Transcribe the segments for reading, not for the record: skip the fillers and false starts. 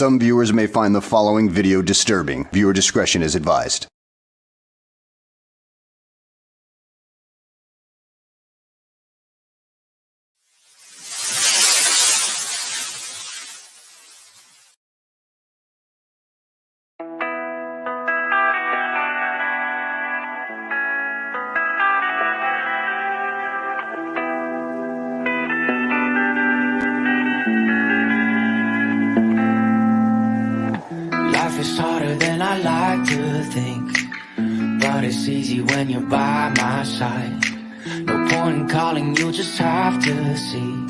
Some viewers may find the following video disturbing. Viewer discretion is advised. Life is harder than I like to think, but it's easy when you're by my side. No point in calling, you just have to see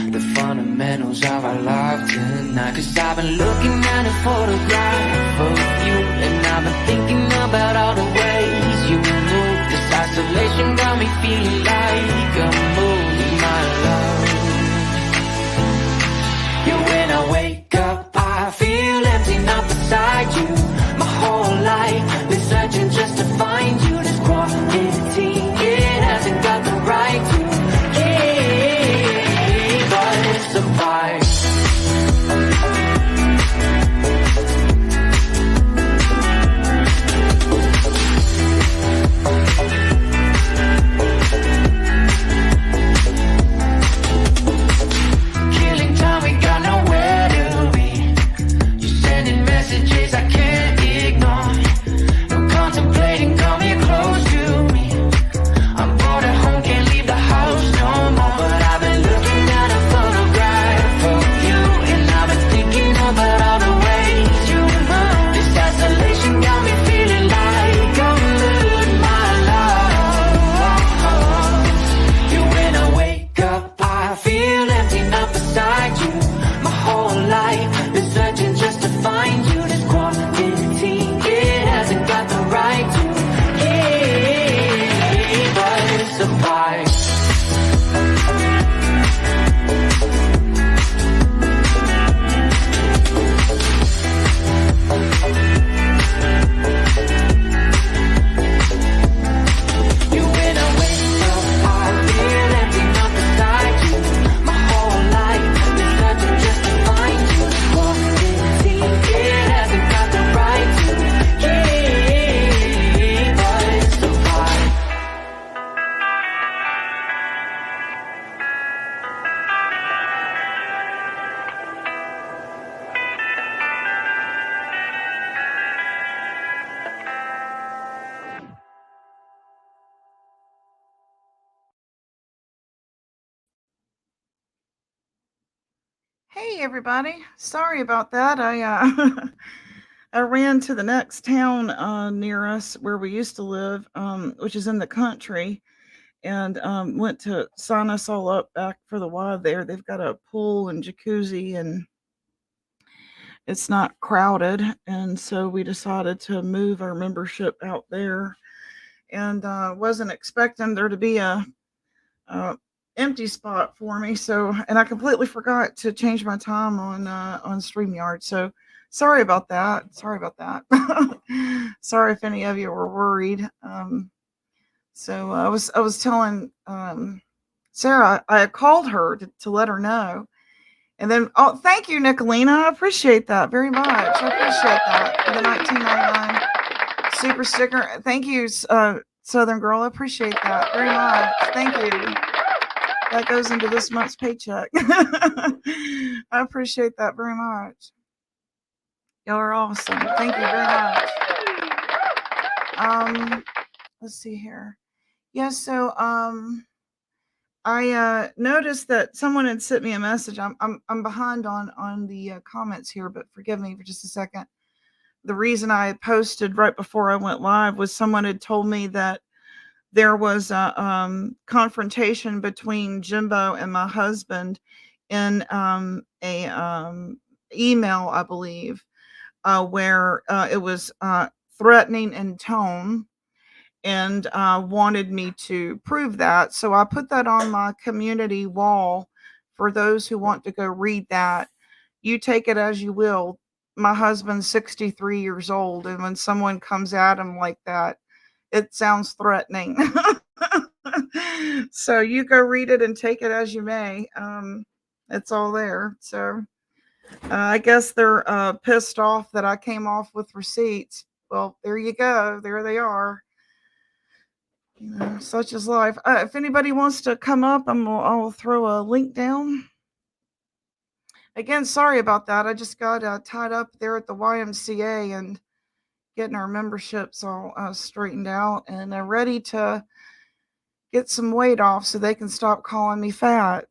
the fundamentals of our life tonight. Cause I've been looking at a photograph of you, and I've been thinking about all the ways you move. This isolation got me feeling like I'm moving my love. Yeah, when I wake up I feel empty, not beside you. My whole life been searching just to find you. This quarantine, it hasn't got the right to keep us apart. Killing time, we got nowhere to be. You're sending messages I can't ignore. No contemplating, come here close to me. I'm bored at home, can't leave the house no more. But I've been looking at a photograph of you, and I've been thinking about all the ways you move. This isolation got me feeling like I'm losing my love. Yeah, when I wake up I feel empty, not beside you. My whole life been searching just to find you. This quarantine, it hasn't got the right to keep us apart. You, when I wake up I feel empty, not beside you. My whole life been searching just to find you. This quarantine, it hasn't got the right to keep us apart. Hey everybody, sorry about that. I ran to the next town near us where we used to live, which is in the country, and went to sign us all up back for the Y there. They've got a pool and jacuzzi, and it's not crowded, and so we decided to move our membership out there. And wasn't expecting there to be a empty spot for me. So, and I completely forgot to change my time on StreamYard. So, sorry about that. Sorry about that. Sorry if any of you were worried. So I was telling Sarah, I had called her to let her know. And then, oh, thank you, Nicolina. I appreciate that very much. I appreciate that for the 1999 super sticker. Thank you, Southern Girl. I appreciate that very much. Thank you. That goes into this month's paycheck. I appreciate that very much. Y'all are awesome. Thank you very much. Let's see here. Yeah, so I noticed that someone had sent me a message. I'm behind on the comments here, but forgive me for just a second. The reason I posted right before I went live was someone had told me that there was a confrontation between Jimbo and my husband in a email, I believe, where it was threatening in tone, and wanted me to prove that. So I put that on my community wall for those who want to go read that. You take it as you will. My husband's 63 years old, and when someone comes at him like that, it sounds threatening. So you go read it and take it as you may. It's all there. So I guess they're pissed off that I came off with receipts. Well, there you go. There they are. Such is life. If anybody wants to come up, I'll throw a link down. Again, sorry about that. I just got tied up there at the YMCA and getting our memberships all straightened out and ready to get some weight off so they can stop calling me fat.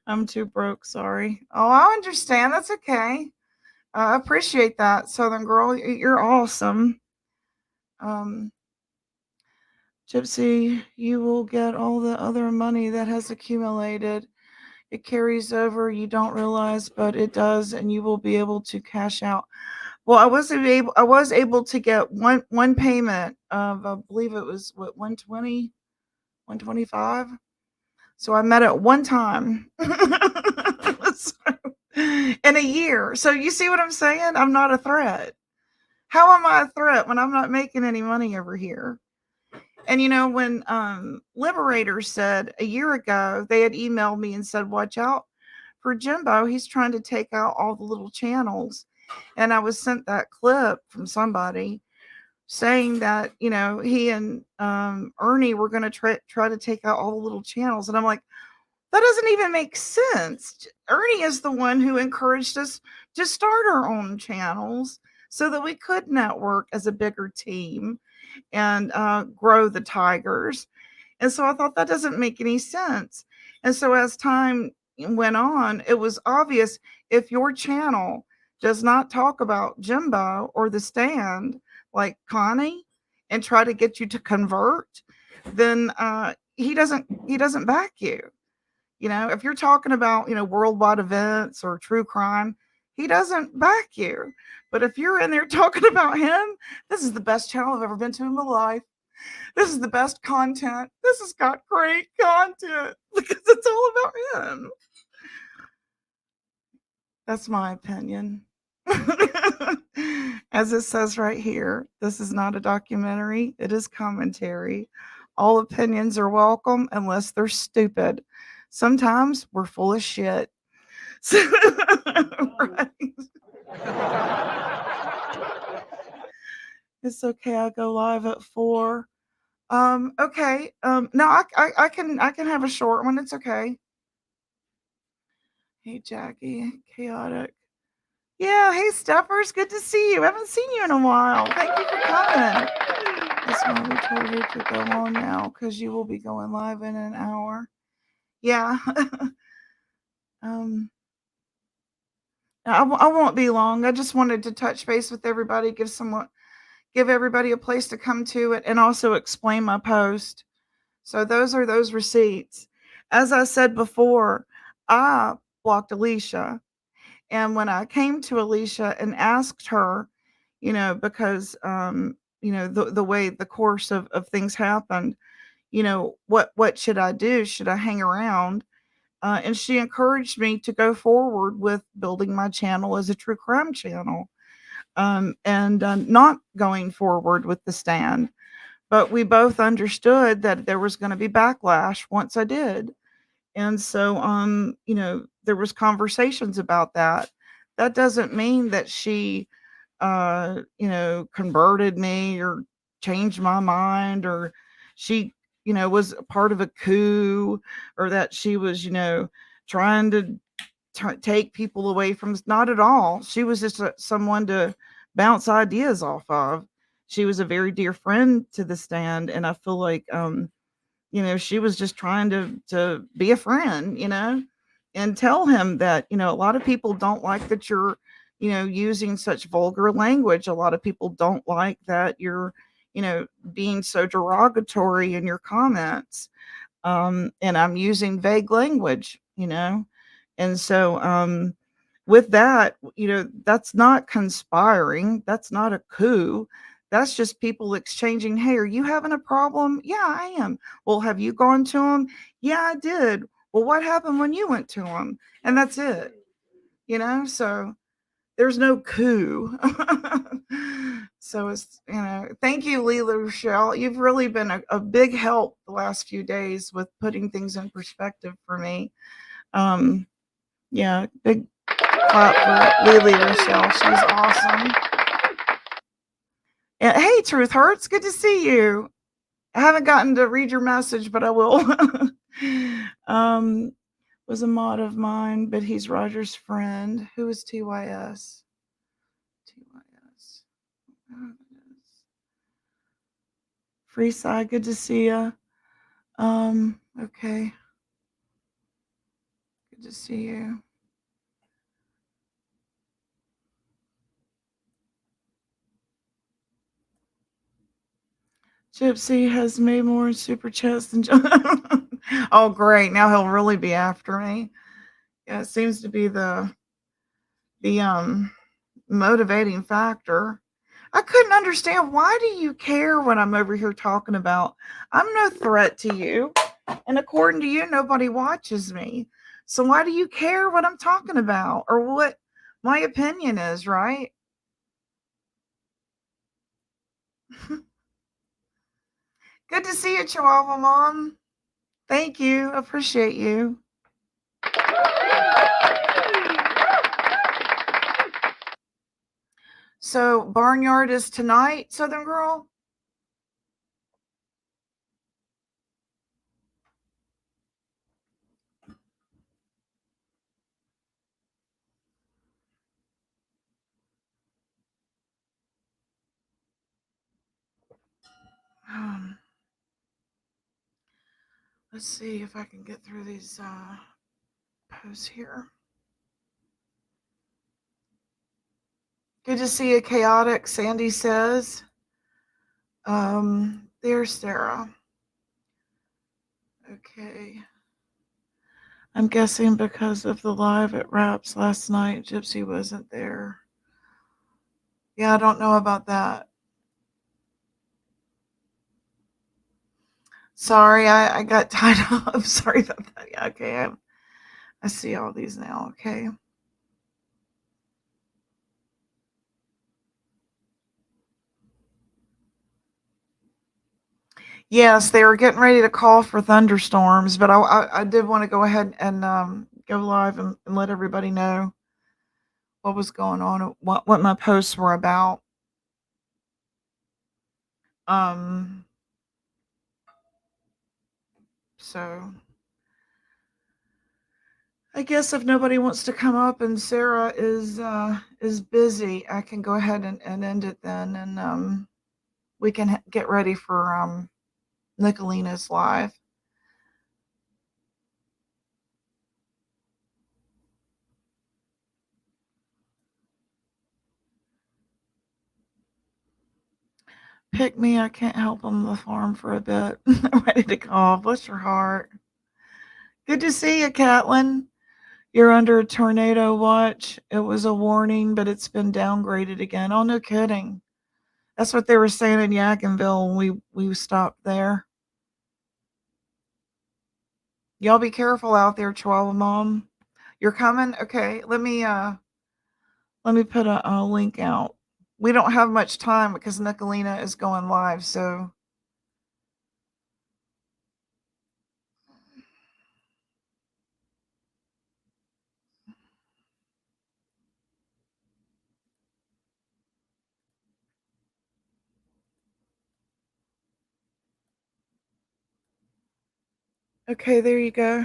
I'm too broke, sorry. Oh, I understand. That's okay. I appreciate that, Southern Girl. You're awesome. Um, Gypsy, you will get all the other money that has accumulated. It carries over, you don't realize, but it does, and you will be able to cash out. Well, I was able to get one payment of I believe it was what 120, 125. So I met it one time. So, in a year. So you see what I'm saying? I'm not a threat. How am I a threat when I'm not making any money over here? And when Liberator said a year ago, they had emailed me and said, watch out for Jimbo. He's trying to take out all the little channels. And I was sent that clip from somebody saying that, he and Ernie were going to try to take out all the little channels. And I'm like, that doesn't even make sense. Ernie is the one who encouraged us to start our own channels so that we could network as a bigger team and grow the tigers. And so I thought that doesn't make any sense. And so as time went on, it was obvious if your channel does not talk about Jimbo or the stand like Connie and try to get you to convert, then he doesn't back you. If you're talking about, worldwide events or true crime, he doesn't back you. But if you're in there talking about him, this is the best channel I've ever been to in my life. This is the best content. This has got great content because it's all about him. That's my opinion. As it says right here, this is not a documentary, it is commentary. All opinions are welcome unless they're stupid. Sometimes we're full of shit. Right. It's okay. I go live at 4. Okay. No, I can have a short one. It's okay. Hey, Jackie, chaotic. Yeah. Hey, Steppers. Good to see you. I haven't seen you in a while. Thank you for coming. That's why we told her to go on now because you will be going live in an hour. Yeah. um. I won't be long. I just wanted to touch base with everybody, give everybody a place to come to it, and also explain my post. So those are those receipts. As I said before, I blocked Alicia. And when I came to Alicia and asked her, because the way the course of things happened, what should I do? Should I hang around? And she encouraged me to go forward with building my channel as a true crime channel, and not going forward with the stand. But we both understood that there was going to be backlash once I did. And so, there was conversations about that. That doesn't mean that she, converted me or changed my mind, or she, was a part of a coup, or that she was, trying to take people away from us. Not at all. She was just someone to bounce ideas off of. She was a very dear friend to the stand, and I feel like, she was just trying to be a friend, and tell him that, a lot of people don't like that you're, using such vulgar language. A lot of people don't like that you're, being so derogatory in your comments. And I'm using vague language, and so, with that, that's not conspiring. That's not a coup. That's just people exchanging. Hey, are you having a problem? Yeah, I am. Well, have you gone to him? Yeah, I did. Well, what happened when you went to him? And that's it. So there's no coup. So it's, thank you, Leela Rochelle. You've really been a big help the last few days with putting things in perspective for me. Um, Yeah, big clap for Lily Rochelle. She's awesome. And hey, Truth Hurts, good to see you. I haven't gotten to read your message, but I will. um, was a mod of mine, but he's Roger's friend. Who is TYS? TYS. Free side, good to see you. Okay. Good to see you. Gypsy has made more super chats than John. Oh, great. Now he'll really be after me. Yeah, it seems to be the motivating factor. I couldn't understand, why do you care what I'm over here talking about? I'm no threat to you. And according to you, nobody watches me. So why do you care what I'm talking about or what my opinion is, right? Good to see you, Chihuahua Mom. Thank you. Appreciate you. So Barnyard is tonight, Southern Girl? Let's see if I can get through these posts here. Good to see you, Chaotic, Sandy says. There's Sarah. Okay. I'm guessing because of the live at Raps last night, Gypsy wasn't there. Yeah, I don't know about that. Sorry, I got tied up. Sorry about that. Yeah, okay. I see all these now. Okay. Yes, they were getting ready to call for thunderstorms, but I did want to go ahead and go live and let everybody know what was going on, what my posts were about. So I guess if nobody wants to come up and Sarah is busy, I can go ahead and end it then, and we can get ready for Nicolina's live. Pick me, I can't help on the farm for a bit. I'm ready to call. Bless your heart. Good to see you, Catlin. You're under a tornado watch. It was a warning, but it's been downgraded again. Oh, no kidding. That's what they were saying in Yadkinville when we stopped there. Y'all be careful out there, Chihuahua Mom. You're coming? Okay, let me put a link out. We don't have much time because Nicolina is going live, so okay, there you go.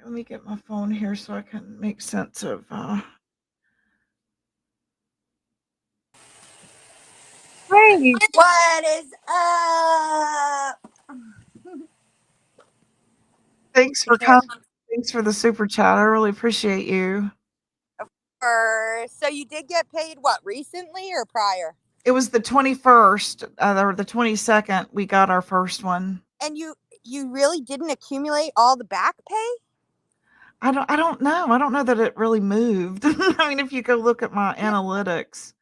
Let me get my phone here so I can make sense of Hey, what is up? Thanks for coming. Thanks for the super chat. I really appreciate you. So you did get paid what, recently or prior? It was the 21st or the 22nd we got our first one. And you really didn't accumulate all the back pay? I don't know. I don't know that it really moved. I mean, if you go look at my analytics,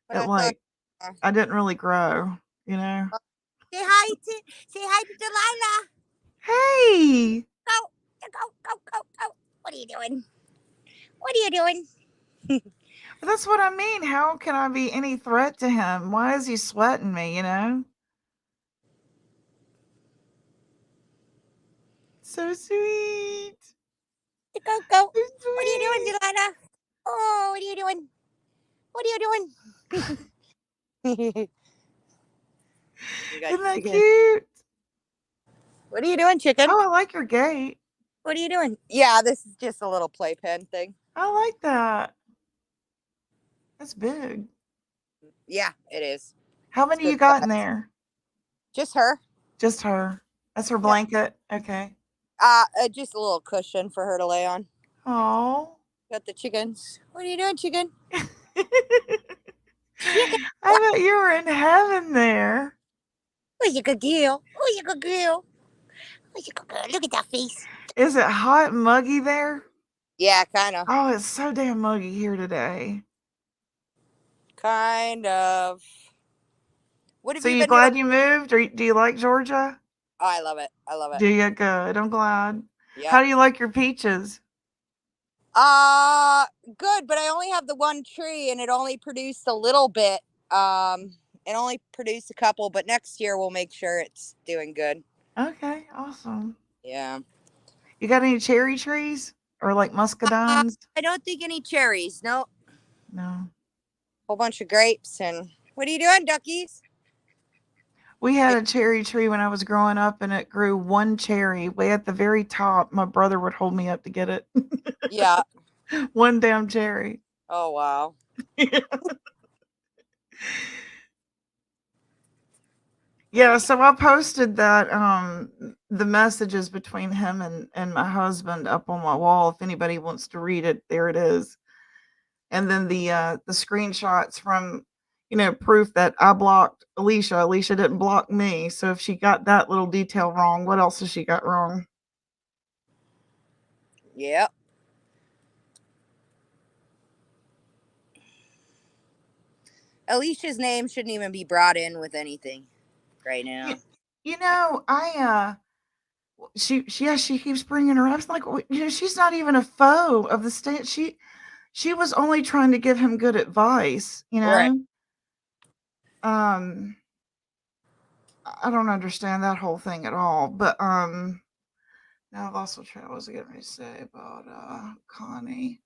But I didn't really grow, you know. Say hi to Delilah. Hey. Go. What are you doing? What are you doing? But that's what I mean. How can I be any threat to him? Why is he sweating me, you know? So sweet. Go, go. What are you doing, Delilah? Oh, what are you doing? What are you doing? Isn't that cute? What are you doing, chicken? Oh, I like your gate. What are you doing? Yeah, this is just a little playpen thing. I like that. That's big. Yeah, it is. How many good you got size. in there? Just her. Just her. That's her blanket. Okay. Just a little cushion for her to lay on. Oh. Got the chickens. What are you doing, chicken? I bet you were in heaven there. Who's your good girl? Who's your good girl? Who's your good girl? Look at that face. Is it hot and muggy there? Yeah, kind of. Oh, it's so damn muggy here today. Kind of. What have So you you been glad doing? you moved, or do you like Georgia? Oh, I love it. I love it. Do you? Good. I'm glad. Yeah. How do you like your peaches? Good, but I only have the one tree and it only produced a little bit. It only produced a couple, but next year we'll make sure it's doing good. Okay, awesome. Yeah. You got any cherry trees or like muscadines? I don't think any cherries. No. No. Whole bunch of grapes. And what are you doing, duckies? We had a cherry tree when I was growing up, and it grew one cherry way at the very top. My brother would hold me up to get it. Yeah. One damn cherry. Oh, wow. Yeah, so I posted that the messages between him and my husband up on my wall. If anybody wants to read it, there it is. And then the screenshots from proof that I blocked Alicia. Alicia didn't block me. So if she got that little detail wrong, what else has she got wrong? Yep. Alicia's name shouldn't even be brought in with anything right now. I she keeps bringing her up. It's like, she's not even a foe of the state. She was only trying to give him good advice, Right. I don't understand that whole thing at all. But now I've also tried. What was I getting ready to say about Connie?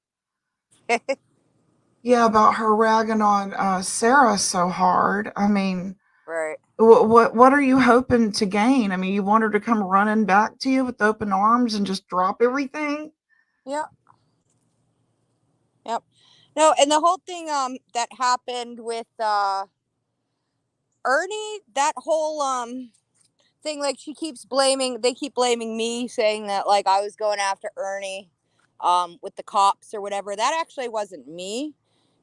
Yeah, about her ragging on Sarah so hard. I mean, Right. what are you hoping to gain? I mean, you want her to come running back to you with open arms and just drop everything? Yep. Yep. No, and the whole thing that happened with Ernie, that whole thing, like they keep blaming me, saying that like I was going after Ernie with the cops or whatever. That actually wasn't me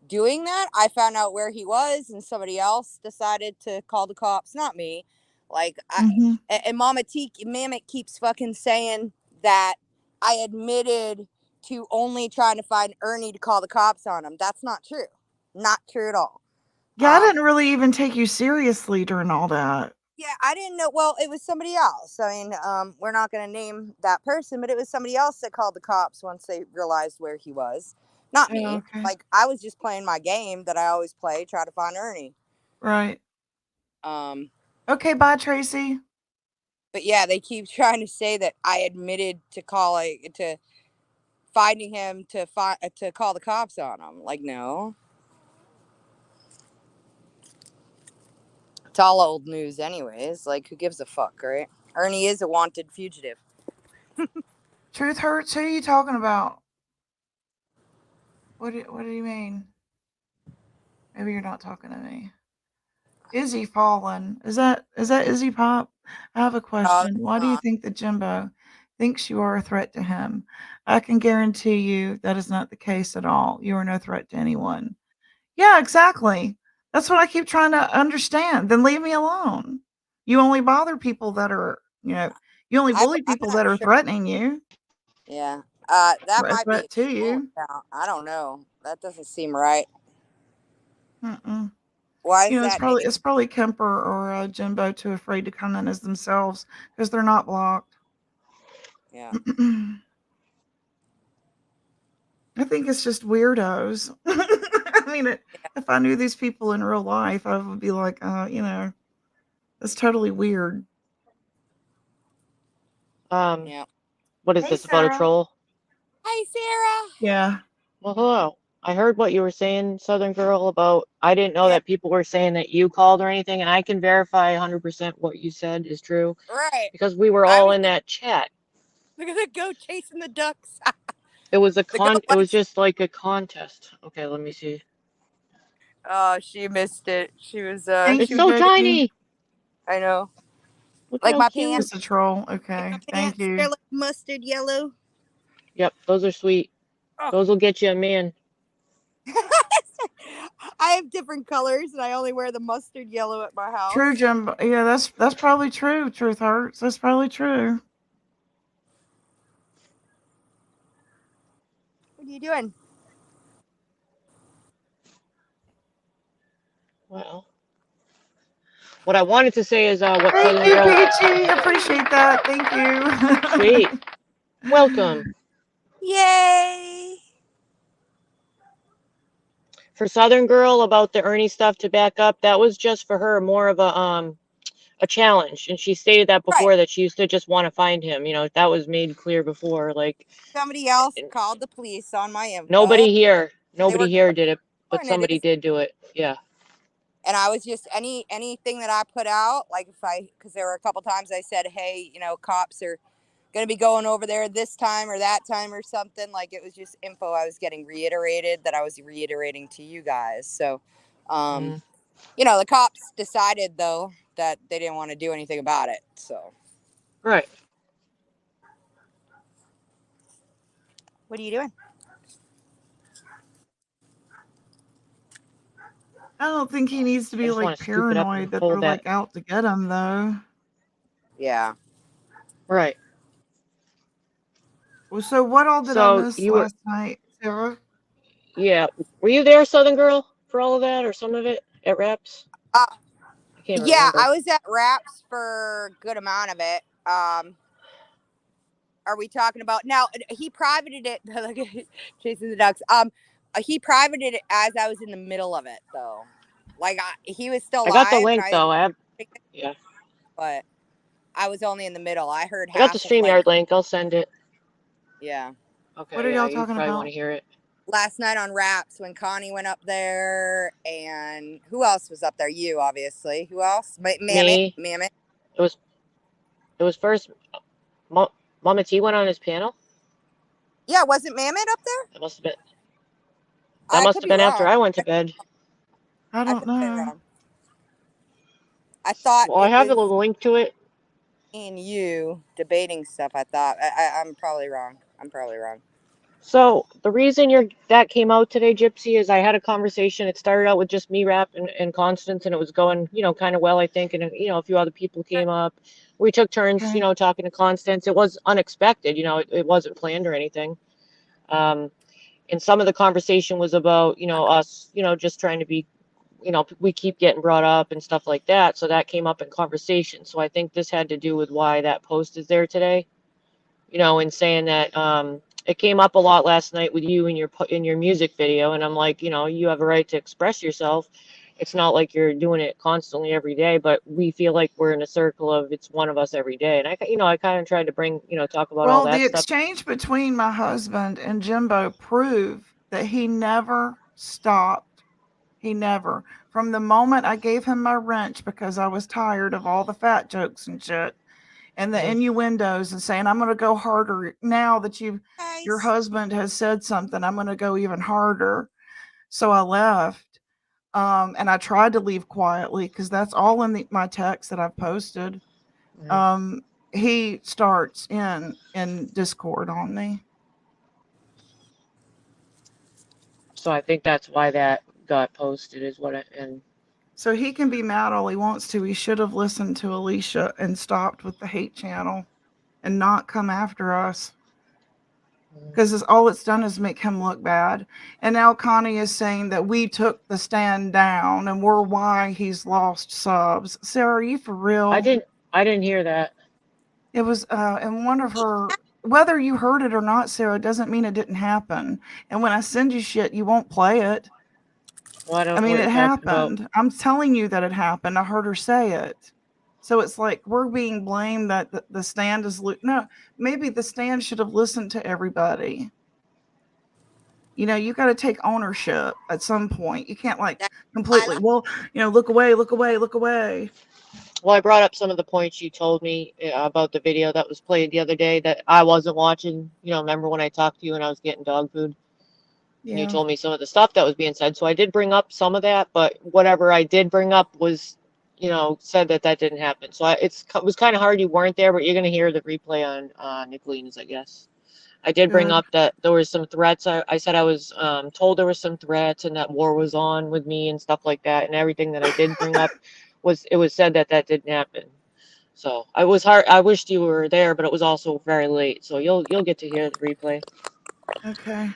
doing that. I found out where he was and somebody else decided to call the cops, not me. Like Mm-hmm. and Mama T Mammoth keeps fucking saying that I admitted to only trying to find Ernie to call the cops on him. That's not true. Not true at all. Yeah, I didn't really even take you seriously during all that. Yeah, I didn't know. Well, it was somebody else. I mean, we're not going to name that person, but it was somebody else that called the cops once they realized where he was. Not me. Oh, okay. Like, I was just playing my game that I always play, try to find Ernie. Right. Um, Okay, bye, Tracy. but yeah, they keep trying to say that I admitted to finding him to call the cops on him. Like, no. It's all old news anyways. Like, who gives a fuck, right? Ernie is a wanted fugitive. Truth hurts. Who are you talking about? What do you mean? Maybe you're not talking to me. Izzy Fallen. Is that Izzy Pop? I have a question. Why do you think that Jimbo thinks you are a threat to him? I can guarantee you that is not the case at all. You are no threat to anyone. Yeah, exactly. That's what I keep trying to understand. Then leave me alone. You only bother people that are, you only bully I'm people not that are sure. threatening you. Yeah. That A might be a threat to troll you. account. I don't know. That doesn't seem right. Mm-mm. Why is It's that name? probably Kemper or Jimbo too afraid to come in as themselves because they're not blocked. Yeah. I think it's just weirdos. I mean, if I knew these people in real life, I would be like, that's totally weird. Um, Yeah. what is Hey, this about a Sarah. troll? Hi, Sarah. Yeah. Well, hello. I heard what you were saying, Southern Girl, about I didn't know Yeah, that people were saying that you called or anything, and I can verify 100% what you said is true right. because we were I all was in that chat. gonna go chasing the ducks. It was The girl it was likes. just like a contest. Okay, let me see. Oh, she missed it. She was. Thank It's She you, was. so Daisy. tiny. I know. Look at Like how my cute. Just a pants. troll. Like my Okay. Thank pants. They're you. like mustard yellow. Yep, those are sweet. Oh. Those will get you a man. I have different colors, and I only wear the mustard yellow at my True, house. Jim. Yeah, that's probably true. Truth hurts. That's probably true. What are you doing? Well, what I wanted to say is what Thank Southern you, Girl. Peachy. Appreciate that. Thank Sweet. you. Welcome. Yay! For Southern Girl about the Ernie stuff to back up, that was just for her more of a challenge, and she stated that Right. before that she used to just want to find him. That was made clear before. Like Somebody else called the police on my info. nobody here, They were did it, but going somebody it. did do it. Yeah. And I was just anything that I put out, like because there were a couple times I said, hey, cops are going to be going over there this time or that time or something. Like it was just info I was getting reiterated that I was reiterating to you guys. So, Mm. the cops decided though that they didn't want to do anything about it. So, Right. what are you doing? I don't think he needs to I be just want like to scoop it up and paranoid that they're hold that. like out to get him though. Yeah. Right. Well, so what all did I So miss you were, last night, Sarah? yeah. Were you there, Southern Girl, for all of that or some of it at Raps? Uh, I can't yeah, remember. I was at Raps for a good amount of it. Are we talking about now? He privated it, like chasing the ducks. He privated it as I was in the middle of it, though. Like he was still I got the live, and link though. Yeah. but I was only in the middle. I heard I got the half of StreamYard link. I'll send it. yeah. What are Okay. Yeah. y'all You talking probably want to about? hear it. Last night on Raps when Connie went up there, and who else was up there? You, obviously. Who else? Mammoth. Me. It was. It was first. Mama T went on his panel. Yeah, wasn't Mammoth up there? That must have been. That I must could have be been after wrong. I went to bed. I I don't could be know. wrong. I thought Well, I it have a was link to it. and you debating stuff. I thought I'm probably wrong. So the reason that came out today, Gypsy, is I had a conversation. It started out with just me, Rap, and Constance, and it was going, kind of well, I think. And a few other people came up. We took turns, Okay. talking to Constance. It was unexpected, it wasn't planned or anything. And some of the conversation was about, us, just trying to be, we keep getting brought up and stuff like that. So that came up in conversation. So I think this had to do with why that post is there today. And saying that it came up a lot last night with you in your music video, and I'm like, you have a right to express yourself. It's not like you're doing it constantly every day, but we feel like we're in a circle of it's one of us every day. And I kind of tried to bring, talk about all Well, the that stuff. exchange between my husband and Jimbo proved that he never stopped. He never. From the moment I gave him my wrench because I was tired of all the fat jokes and shit and the innuendos and saying, I'm going to go harder now that your Nice. husband has said something, I'm going to go even harder. So I left. And I tried to leave quietly because that's all in my text that I've posted. He starts in Discord on me. So I think that's why that got posted is what and So he can be mad all he wants to. He should have listened to Alicia and stopped with the hate channel and not come after us. Because all it's done is make him look bad. And now Connie is saying that we took the stand down and we're why he's lost subs. Sarah, are you for real? I didn't hear that. It was in one of her, whether you heard it or not, Sarah, doesn't mean it didn't happen. And when I send you shit, you won't play it. Well, I don't I know mean, what it you're talking about. happened. I'm telling you that it happened. I heard her say it. So it's like we're being blamed that the stand is no. Maybe the stand should have listened to everybody. You know, you got to take ownership at some point. You can't like That- completely, well, you know, look away, look away, look away. Well, I brought up some of the points you told me about the video that was played the other day that I wasn't watching. You know, remember when I talked to you and I was getting dog food? And you Yeah. told me some of the stuff that was being said. So I did bring up some of that, but whatever I did bring up was, you know, said that that didn't happen. So it was kind of hard you weren't there, but you're going to hear the replay on Nicolene's, I guess. I did bring Good. up that there was some threats. I said I was told there was some threats and that war was on with me and stuff like that. And everything that I did bring up was said that that didn't happen. So I was hard. I wished you were there, but it was also very late. So you'll get to hear the replay. Okay.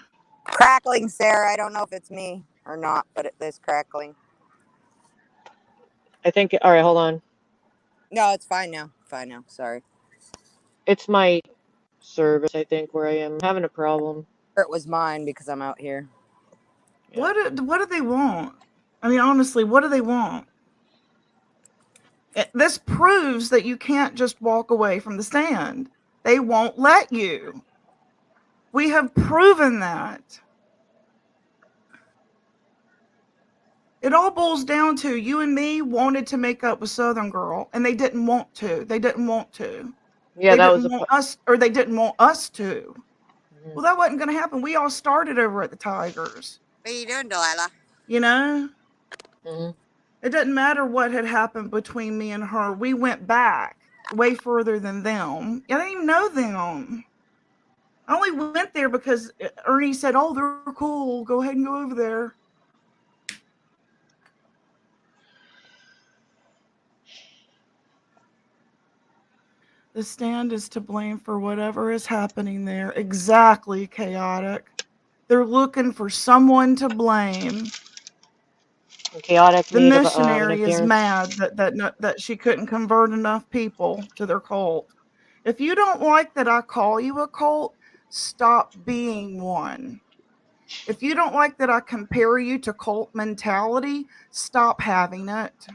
Crackling, Sarah. I don't know if it's me or not, but it is crackling. I think. All right, hold on. No, it's fine now. Fine now. Sorry. It's my service, I think, where I am having a problem. It was mine because I'm out here. Yeah. What do they want? I mean, honestly, what do they want? This proves that you can't just walk away from the stand. They won't let you. We have proven that. It all boils down to you and me wanted to make up with Southern Girl, and they didn't want to. They didn't want to. Yeah, They that was didn't a. want us, or they didn't want us to. Mhm. Well, that wasn't going to happen. We all started over at the Tigers. What are you doing, Delilah? You know? Mhm. It doesn't matter what had happened between me and her. We went back way further than them. I didn't even know them. I only went there because Ernie said, "Oh, they're cool. Go ahead and go over there." The stand is to blame for whatever is happening there. Exactly, chaotic. They're looking for someone to blame. Chaotic The made an missionary is appearance. mad that she couldn't convert enough people to their cult. If you don't like that I call you a cult, stop being one. If you don't like that I compare you to cult mentality, stop having it.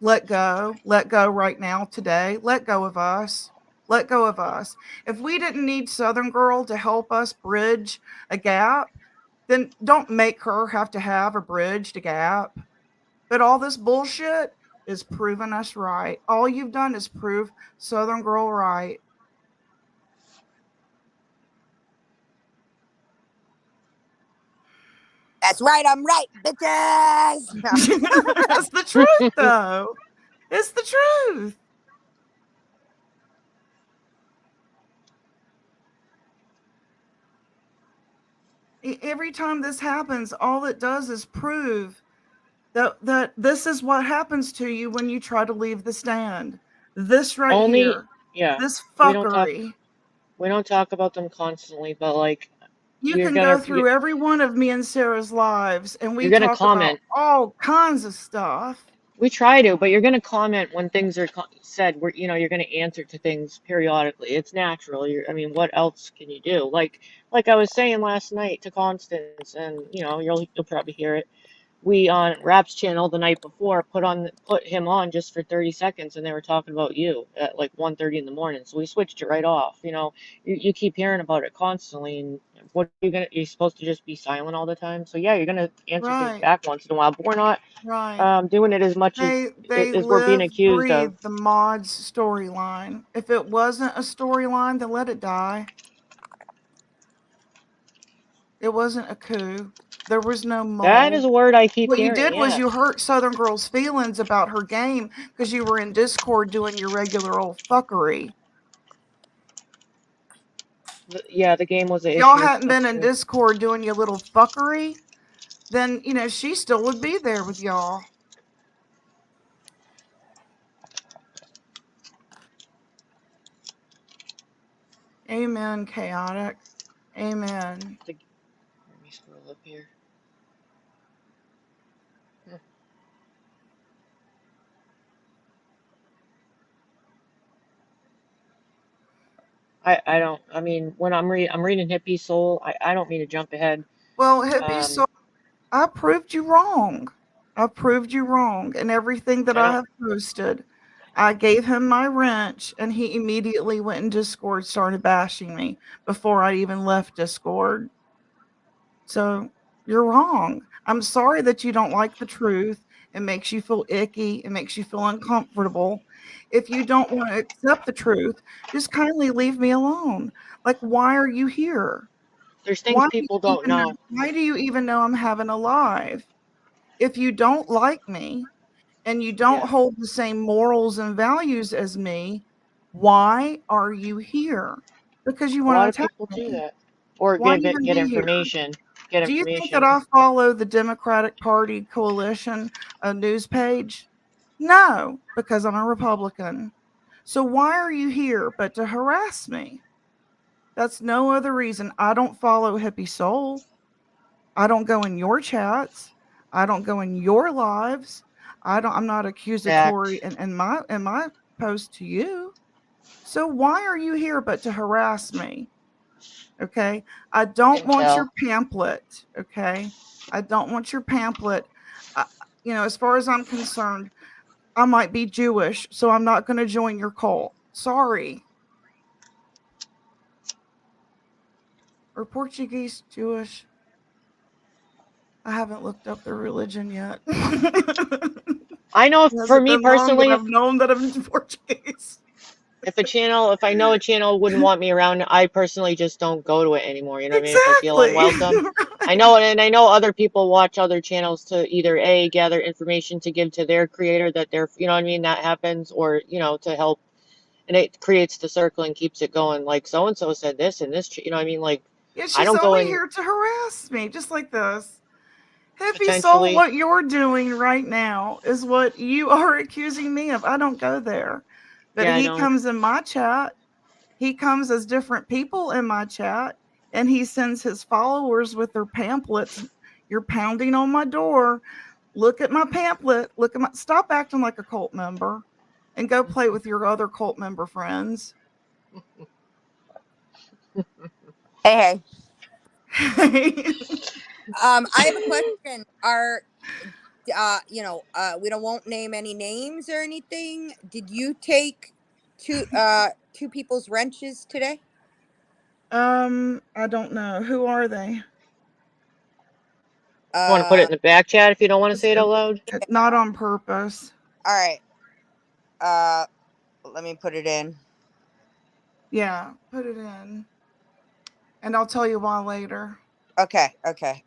Let go. Let go right now, today. Let go of us. Let go of us. If we didn't need Southern Girl to help us bridge a gap, then don't make her have to have a bridged gap. But all this bullshit is proving us right. All you've done is prove Southern Girl right. That's right. I'm right, bitches. That's the truth, though. It's the truth. Every time this happens, all it does is prove that this is what happens to you when you try to leave the stand. This right Only, here, yeah. this We don't talk. fuckery. We don't talk about them constantly, but like You you're can go gonna through every one of me and Sarah's lives, and we you're gonna talk about comment. all kinds of stuff. We try to, but you're gonna comment when things are said. Where you're gonna answer to things periodically. It's natural. I mean, what else can you do? Like I was saying last night to Constance, and you'll probably hear it. We on Rap's channel the night before put him on just for 30 seconds, and they were talking about you at like 1:30 in the morning. So we switched it right off. You keep hearing about it constantly, and what you're supposed to just be silent all the time. So yeah, you're gonna answer things Right, back once in a while, but we're not right. doing it as much They as we're being live, accused of. breathe the mods storyline. If it wasn't a storyline, then let it die. It wasn't a coup. There was no That is mold. a word I keep What you hearing. did was you Yes. hurt Southern Girl's feelings about her game because you were in Discord doing your regular old fuckery. Yeah, the game was an If y'all issue. hadn't been That's in true. Discord doing your little fuckery, then she still would be there with y'all. Amen, chaotic. Amen. Let me scroll up here. Hmm. I don't. I mean, when I'm reading Hippie Soul. I don't mean to jump ahead. Well, hippie, Um, so I proved you wrong. I proved you wrong in everything that I I don't. have posted. I gave him my wrench, and he immediately went in Discord, started bashing me before I even left Discord. So you're wrong. I'm sorry that you don't like the truth. It makes you feel icky. It makes you feel uncomfortable. If you don't want to accept the truth, just kindly leave me alone. Like, why are you here? There's things Why do people you don't even know? know. Why do you even know I'm having a live? If you don't like me and you don't Yeah. hold the same morals and values as me, why are you here? Because you A want lot to of attack people do me. that. Or Why even get be here? information. Get Do you think that information. I follow the Democratic Party coalition news page? No, because I'm a Republican. So why are you here but to harass me? That's no other reason. I don't follow Hippie Soul. I don't go in your chats. I don't go in your lives. I'm not accusatory Fact. in my post to you. So why are you here but to harass me? Okay. I don't want your Intel. pamphlet. Okay. I don't want your pamphlet. I, as far as I'm concerned, I might be Jewish, so I'm not going to join your cult. Sorry. Or Portuguese, Jewish. I haven't looked up their religion yet. I know Has for it me been long that personally, I've known that I'm Portuguese? if I know a channel wouldn't want me around, I personally just don't go to it anymore. You know what I mean? If I feel Exactly. unwelcome. I know, and I know other people watch other channels to either A, gather information to give to their creator that they're, you know what I mean, that happens, or, to help. And it creates the circle and keeps it going. Like, so and so said this and this, you know what I mean? Like, Yeah, I she's don't go only in here to harass me, just like this. Hippie Soul, potentially. what you're doing right now is what you are accusing me of. I don't go there. But Yeah, I he don't. comes in my chat. He comes as different people in my chat, and he sends his followers with their pamphlets. You're pounding on my door. Look at my pamphlet. Look at my. Stop acting like a cult member and go play with your other cult member friends. Hey, Hey. I have a question. We don't won't name any names or anything. Did you take two people's wrenches today? I don't know. Who are they? You want to put it Uh, in the back chat if you don't want to It's, say it out loud? not on purpose. all right. Uh, let me put it in. Yeah, put it in. And I'll tell you why later. Okay. Okay.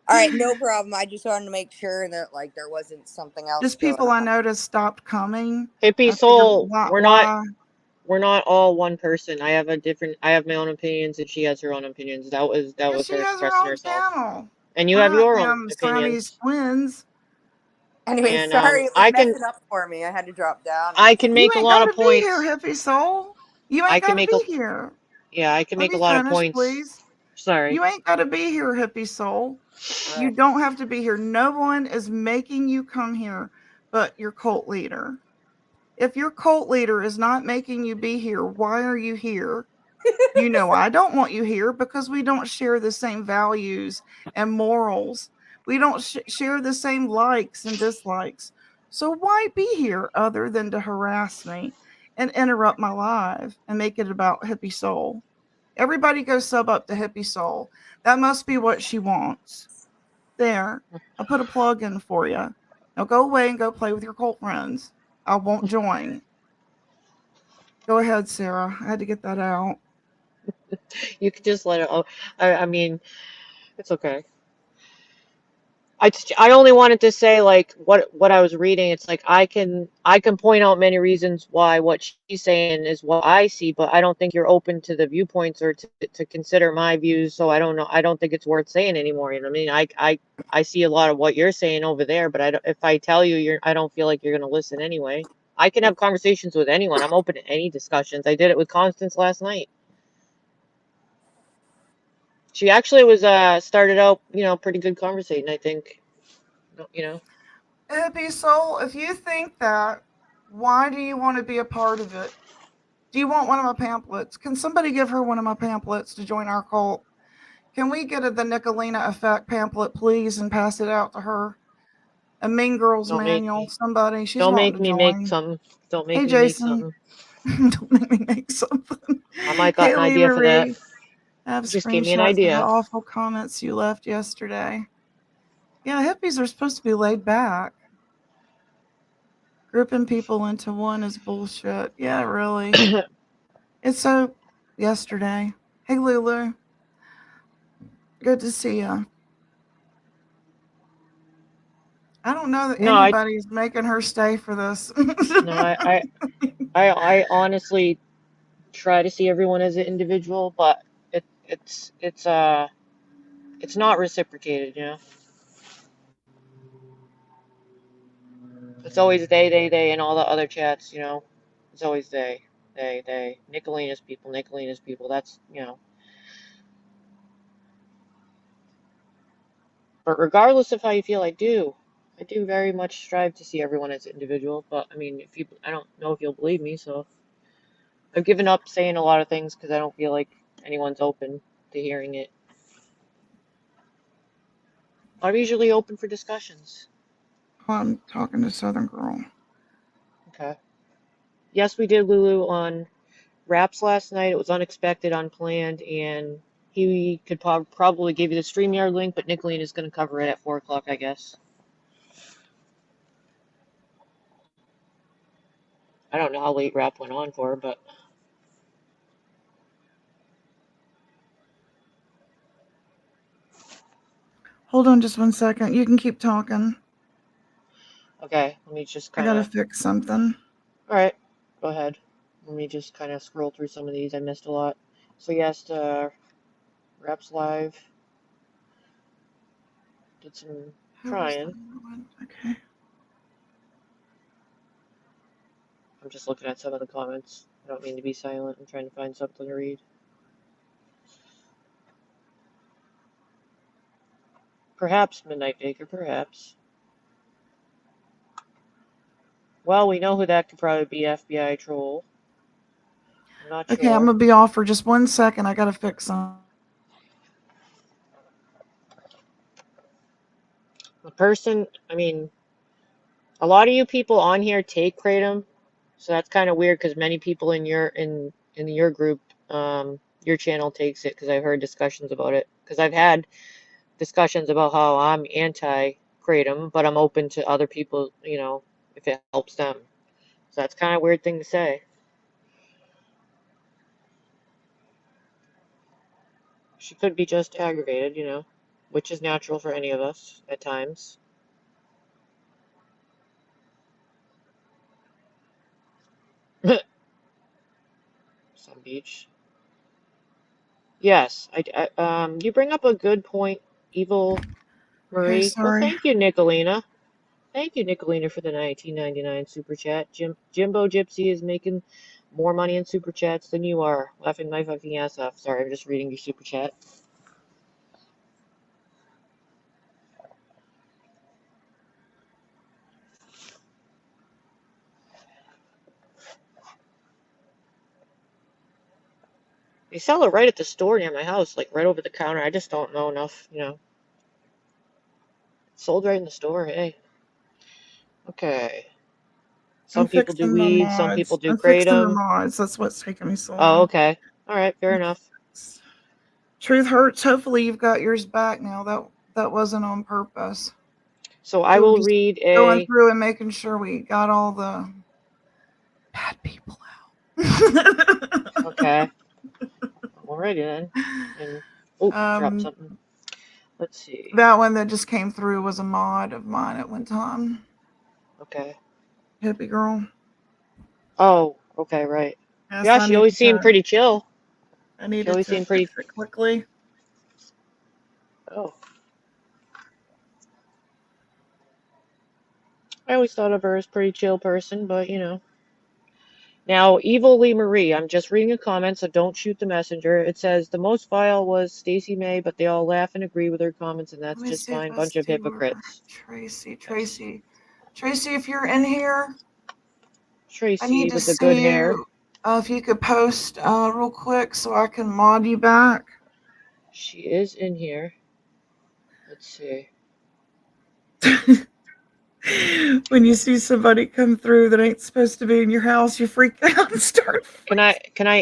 All right, no problem. I just wanted to make sure that like there wasn't something else Just going people I on. noticed stopped coming. Hippie I figured Soul, why. we're not all one person. I have my own opinions and she has her own opinions. That Yeah, was she her has her expressing own herself. channel. And you We're have not your own damn Siamese opinions. twins. Anyway, And sorry it was messing up for me. I had to drop down. I can You make a ain't lot got of to be here, points. hippie soul. You I ain't can got to make a be here. Yeah, I can Let make a me lot of finish, points. please. Sorry. You ain't got to be here, hippie soul. You Right. don't have to be here. No one is making you come here but your cult leader. If your cult leader is not making you be here, why are you here? I don't want you here because we don't share the same values and morals. We don't share the same likes and dislikes. So why be here other than to harass me and interrupt my live and make it about Hippie Soul? Everybody go sub up to Hippie Soul. That must be what she wants. There, I put a plug in for you. Now go away and go play with your cult friends. I won't join. Go ahead, Sarah. I had to get that out. You could just let it. Oh, I mean, it's okay. I only wanted to say like what I was reading. It's like I can point out many reasons why what she's saying is what I see, but I don't think you're open to the viewpoints or to consider my views. So I don't know. I don't think it's worth saying anymore. You know what I mean? I see a lot of what you're saying over there, but if I tell you, I don't feel like you're gonna listen anyway. I can have conversations with anyone. I'm open to any discussions. I did it with Constance last night. She actually was started out, pretty good conversating, I think. You know. Hippie Soul, if you think that, why do you want to be a part of it? Do you want one of my pamphlets? Can somebody give her one of my pamphlets to join our cult? Can we get the Nicolina Effect pamphlet, please, and pass it out to her? A Mean Girls Don't make manual, me somebody. She's don't wanting make to me make join. something. Don't make Hey, me make Jason. something. Don't make me make something. I might got an Haley idea for that. Marie. have Just gave me an screenshots of the idea. awful comments you left yesterday. Yeah, hippies are supposed to be laid back. Grouping people into one is bullshit. Yeah, really. It's so yesterday. Hey, Lulu. Good to see you. I don't know that No, I anybody's making her stay for this. no, I honestly try to see everyone as an individual, but it's not reciprocated, you know. It's always they in all the other chats, you know. It's always they. Nicolina's people. That's, you know. But regardless of how you feel, I do very much strive to see everyone as an individual. But I mean, I don't know if you'll believe me, so I've given up saying a lot of things because I don't feel like anyone's open to hearing it. I'm usually open for discussions. I'm talking to Southern Girl. Okay. Yes, we did Lulu on Raps last night. It was unexpected, unplanned, and he could probably give you the StreamYard link, but Nicolene is going to cover it at 4 o'clock, I guess. I don't know how late Rap went on for, but... Hold on just 1 second. You can keep talking. Okay, let me just I kind of... gotta fix something. Alright, go ahead. Let me just kind of scroll through some of these. I missed a lot. So yes, Raps Live. Did some trying. Okay. I'm just looking at some of the comments. I don't mean to be silent. I'm trying to find something to read. Perhaps, Midnight Baker, perhaps. Well, we know who that could probably be, FBI troll. I'm not Okay, sure. I'm gonna be off for just 1 second. I gotta fix something. The person, I mean, a lot of you people on here take Kratom, so that's kind of weird because many people in your group, your channel takes it because I've heard discussions about it. Because I've had discussions about how I'm anti-Kratom, but I'm open to other people, you know, if it helps them. So that's kind of a weird thing to say. She could be just aggravated, you know, which is natural for any of us at times. Sun Beach. Yes, you bring up a good point, Evil Okay, Marie. Well, sorry. thank you, Nicolina. Thank you, Nicolina, for the 19.99 super chat. Jimbo Gypsy is making more money in super chats than you are. Laughing my fucking ass off. Sorry, I'm just reading your super chat. They sell it right at the store near my house, like right over the counter. I just don't know enough, you know. Sold right in the store, hey. Okay. Some I'm people do fixing my weed, some people mods. do I'm fixing the kratom. mods. That's what's taking me so Oh, long. okay. All right, fair enough. Truth hurts. Hopefully you've got yours back now. That wasn't on purpose. So I We were will just read going a... through and making sure we got all the bad people out. Okay. Alrighty then. And oh, dropped something. Let's see. That one that just came through was a mod of mine at one time. Okay. Hippie girl. Oh, okay, right. Yes, Yeah, I she needed always seemed to, pretty chill. I She needed always to seemed pretty... fix it quickly. Oh. I always thought of her as a pretty chill person, but you know. Now, Evil Lee Marie, I'm just reading a comment, so don't shoot the messenger. It says, the most vile was Stacey May, but they all laugh and agree with her comments, and that's Let me just see if fine. I Bunch of see where hypocrites. Tracy. Yes. Tracy, if you're in here, I need Tracy to with the good see hair. you. If you could post real quick so I can mod you back. She is in here. Let's see. When you see somebody come through that ain't supposed to be in your house, you freak out and start. Can I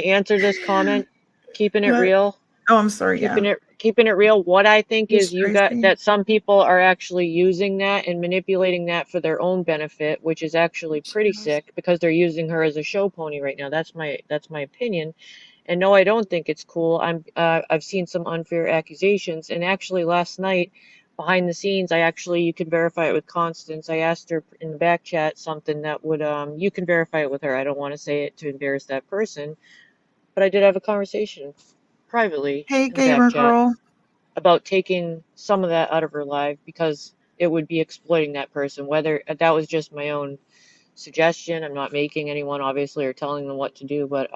answer this comment? Keeping it What? real. Oh, I'm sorry. Yeah. keeping it real, what I think Yes, is Tracy. that some people are actually using that and manipulating that for their own benefit, which is actually pretty She knows. sick because they're using her as a show pony right now. That's my opinion. And no, I don't think it's cool. I've seen some unfair accusations, and actually last night, behind the scenes, you can verify it with Constance. I asked her in the back chat something that would you can verify it with her. I don't want to say it to embarrass that person, but I did have a conversation privately Hey, in the back gamer chat girl. about taking some of that out of her life because it would be exploiting that person. Whether that was just my own suggestion, I'm not making anyone obviously or telling them what to do, but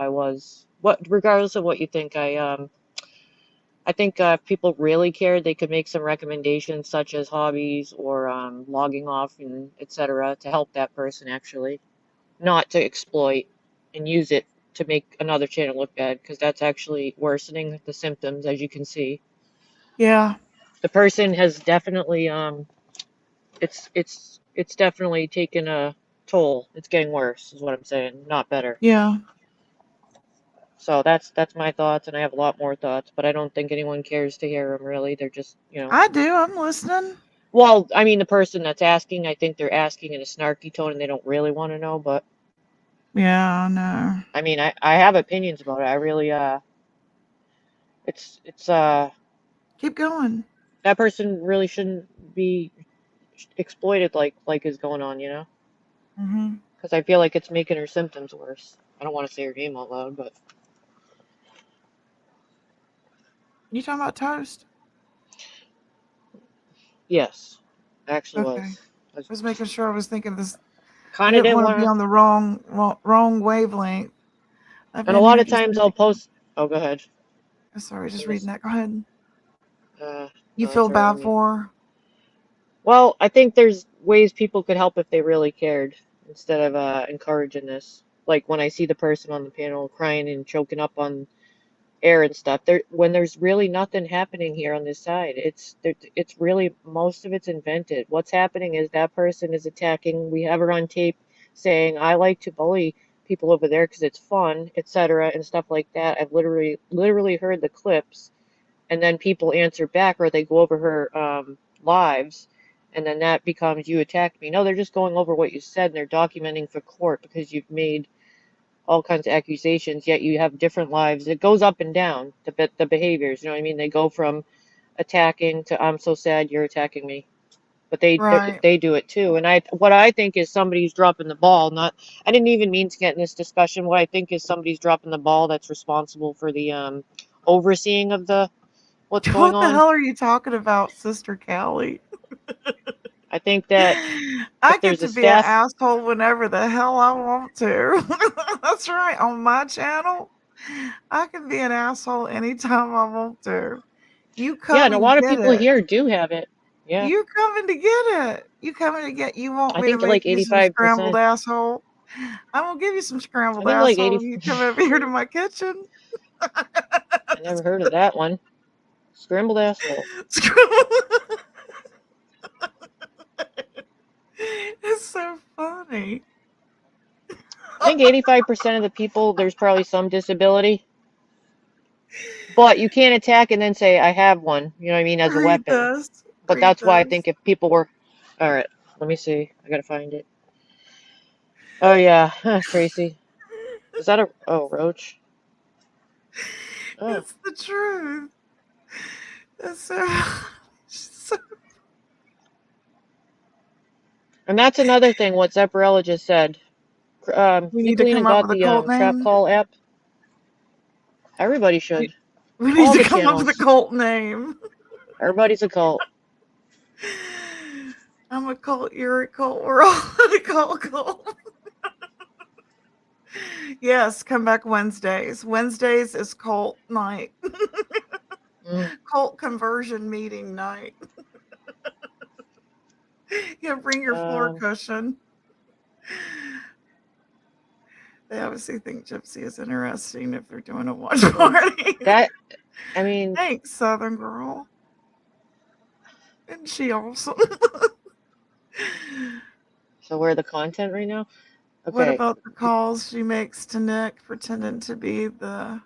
regardless of what you think, I think if people really cared, they could make some recommendations such as hobbies or logging off and etc. to help that person actually, not to exploit and use it to make another channel look bad because that's actually worsening the symptoms, as you can see. Yeah. The person has definitely it's definitely taken a toll. It's getting worse, is what I'm saying, not better. Yeah. So that's my thoughts, and I have a lot more thoughts, but I don't think anyone cares to hear them really. They're just, I do. I'm listening. Well, I mean, the person that's asking, I think they're asking in a snarky tone and they don't really want to know, but Yeah, I know. I mean, I have opinions about it. I really it's Keep going. that person really shouldn't be exploited like is going on, Mm-hmm. because I feel like it's making her symptoms worse. I don't want to say her name out loud, but You talking about toast? yes, actually Okay. was. I I was making sure I was thinking this. I kind of didn't didn't want to want be to. on the wrong wavelength. I've And a been lot here of just times I'll post. Oh, go ahead. sorry, just I'm reading just. that. Go ahead. You No, that's feel all right. bad for her? Well, I think there's ways people could help if they really cared instead of encouraging this. Like when I see the person on the panel crying and choking up on air and stuff. When there's really nothing happening here on this side, it's really most of it's invented. What's happening is that person is attacking. We have her on tape saying, "I like to bully people over there because it's fun, etc." and stuff like that. I've literally heard the clips, and then people answer back or they go over her lives, and then that becomes you attacked me. No, they're just going over what you said and they're documenting for court because you've made all kinds of accusations, yet you have different lives. It goes up and down, the behaviors, you know what I mean? They go from attacking to I'm so sad you're attacking me. But Right. they do it too. And what I think is somebody's dropping the ball. Not I didn't even mean to get in this discussion. What I think is somebody's dropping the ball that's responsible for the overseeing of the what's going What the on. hell are you talking about, Sister Callie? I think that I if get there's to a be an staff, asshole whenever the hell I want to. That's right. On my channel, I can be an asshole anytime I want to. You yeah, come and a and lot of get people it. here do have it. Yeah, You coming to get it. You coming to get. You want I me to think make like you some scrambled 85%. asshole? I'm gonna give you some I scrambled think like asshole. 80. You come over here to my kitchen. I never heard of that one. Scrambled asshole. It's so funny. I think 85% of the people, there's probably some disability. But you can't attack and then say, I have one, you know what I mean, as a Read weapon. this. But Read that's why I this. think if people were. Alright, let me see. I gotta find it. Oh, yeah. Tracy. Is that a. Oh, Roach. Oh. It's the truth. It's so And that's another thing, what Zepparella just said. we need to Nicolina come up got with a the cult Trap name. Call app. Everybody should. We need All to the come up with a channels. cult name. Everybody's a cult. I'm a cult. You're a cult. We're all a cult. Yes, come back Wednesdays. Wednesdays is cult night. Mm. Cult conversion meeting night. Yeah, bring your floor Um, cushion. They obviously think Gypsy is interesting if they're doing a watch well, party. I mean, Thanks, Southern girl. Isn't she awesome? so where the content right now? What Okay. about the calls she makes to Nick pretending to be the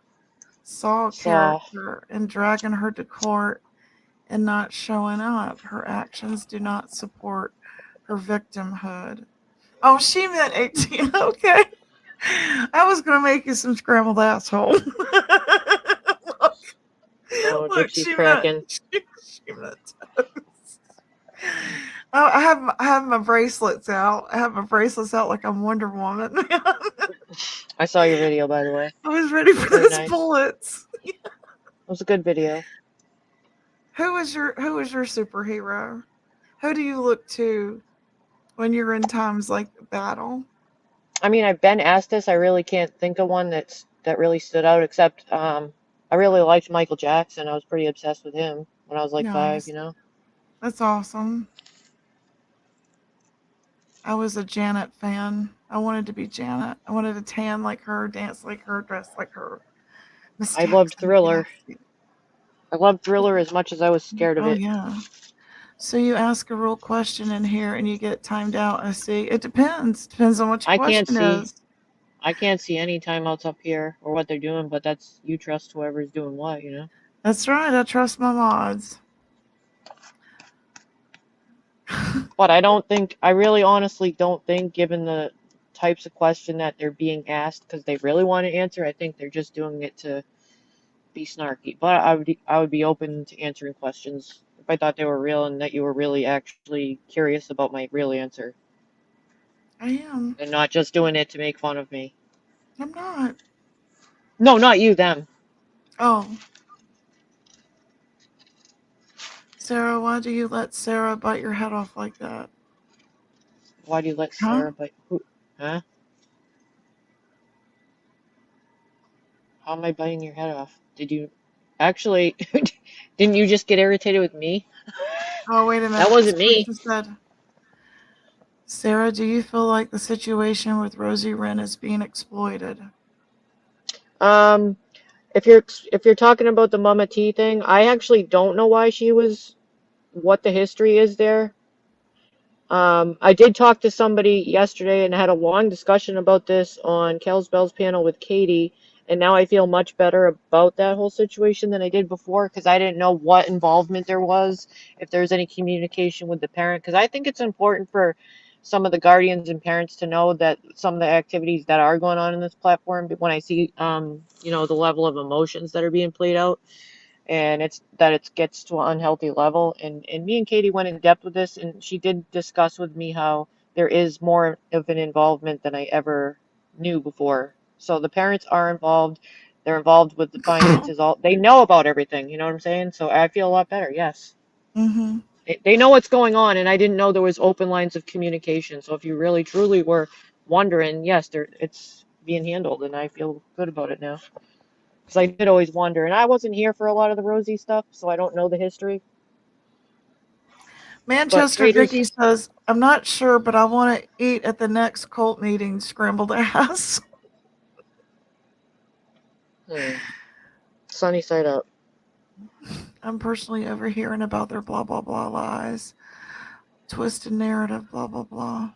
Saw Saw. character and dragging her to court and not showing up. Her actions do not support her victimhood. Oh, she meant 18. Okay. I was going to make you some scrambled asshole. look, Oh, look, Dixie's cracking. she meant toast. Oh, I have my bracelets out. I have my bracelets out like I'm Wonder Woman. I saw your video, by the way. I was ready for Very those nice. bullets. It was a good video. Who is your superhero? Who do you look to when you're in times like battle? I mean, I've been asked this. I really can't think of one that really stood out, except I really liked Michael Jackson. I was pretty obsessed with him when I was like 5, Nice. you know? That's awesome. I was a Janet fan. I wanted to be Janet. I wanted to tan like her, dance like her, dress like her. Miss I loved Jackson. Thriller. Yes. I loved Thriller as much as I was scared of Oh it. yeah. So you ask a real question in here and you get timed out. I see. It depends. Depends on what your I can't question see. is. I can't see any timeouts up here or what they're doing, but that's you trust whoever's doing what, you know? That's right. I trust my mods. But I really honestly don't think, given the types of question that they're being asked, because they really want to answer, I think they're just doing it to be snarky. But I would be open to answering questions if I thought they were real and that you were really actually curious about my real answer I am. and not just doing it to make fun of me. I'm not. No, not you, them. Oh. Sarah, why do you let Sarah bite your head off like that? Why do you let Huh? Sarah bite? Who? Huh? How am I biting your head off? Did you actually? Didn't you just get irritated with me? Oh, wait a minute. That This wasn't me. person said, Sarah, do you feel like the situation with Rosie Wren is being exploited? Um, if you're talking about the Mama T thing, I actually don't know why she was, what the history is there. I did talk to somebody yesterday and had a long discussion about this on Kel's Bell's panel with Katie, and now I feel much better about that whole situation than I did before because I didn't know what involvement there was, if there was any communication with the parent, because I think it's important for some of the guardians and parents to know that some of the activities that are going on in this platform, when I see, the level of emotions that are being played out, and it gets to an unhealthy level, and me and Katie went in depth with this, and she did discuss with me how there is more of an involvement than I ever knew before. So the parents are involved, they're involved with the finances, all they know about everything, you know what I'm saying? So I feel a lot better. Yes, Mm-hmm. they know what's going on, and I didn't know there was open lines of communication. So if you really truly were wondering, yes, it's being handled, and I feel good about it now. Because I did always wonder, and I wasn't here for a lot of the Rosie stuff, so I don't know the history. But Manchester Raiders, Vicky says, I'm not sure, but I want to eat at the next cult meeting, scrambled ass. sunny side up. I'm personally overhearing about their blah, blah, blah lies. Twisted narrative, blah, blah, blah.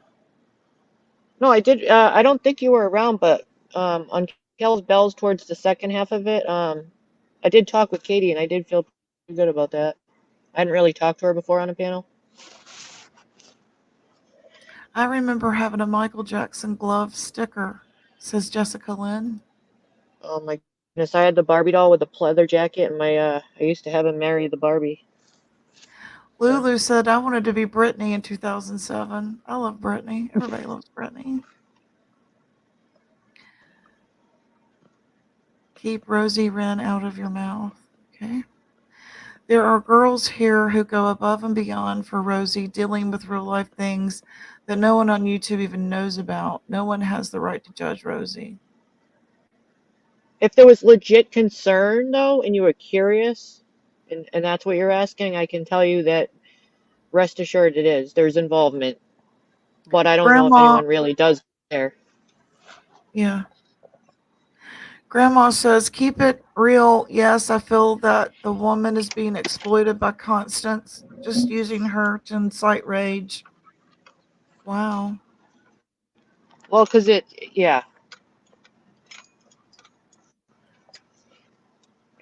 No, I did. I don't think you were around, but on Kel's Bells towards the second half of it, I did talk with Katie, and I did feel pretty good about that. I hadn't really talked to her before on a panel. I remember having a Michael Jackson glove sticker, says Jessica Lynn. Oh my goodness, I had the Barbie doll with the pleather jacket, and I used to have him marry the Barbie. Lulu said, I wanted to be Britney in 2007. I love Britney. Everybody loves Britney. Keep Rosie Wren out of your mouth. Okay. There are girls here who go above and beyond for Rosie, dealing with real life things that no one on YouTube even knows about. No one has the right to judge Rosie. If there was legit concern, though, and you were curious, and that's what you're asking, I can tell you that rest assured it is. There's involvement. But I don't know if Grandma, anyone really does care. yeah. Grandma says, keep it real. Yes, I feel that the woman is being exploited by Constance, just using her to incite rage. Wow. Well, because yeah.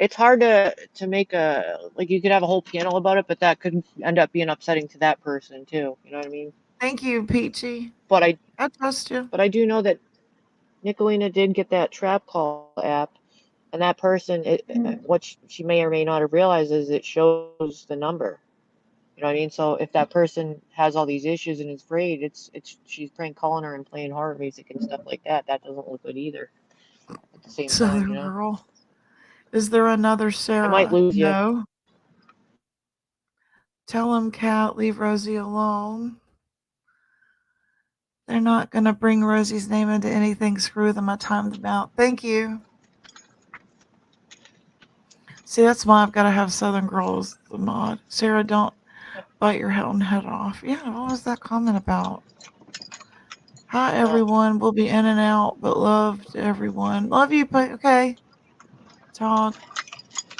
it's hard to make a, like, you could have a whole panel about it, but that could end up being upsetting to that person too. You know what I mean? Thank you, Peachy. But I trust you. but I do know that Nicolina did get that trap call app, and that person, what she may or may not have realized is it shows the number. You know what I mean? So if that person has all these issues and is afraid, it's she's prank calling her and playing horror music and stuff like that. That doesn't look good either. At the same time, Southern girl. Is there another Sarah? I might lose you. No. Tell him, Cat, leave Rosie alone. They're not going to bring Rosie's name into anything. Screw them. I timed them out. Thank you. See, that's why I've got to have Southern Girls the mod. Sarah, don't bite your head off. Yeah, what was that comment about? Hi, everyone. We'll be in and out, but love to everyone. Love you, but okay. Talk.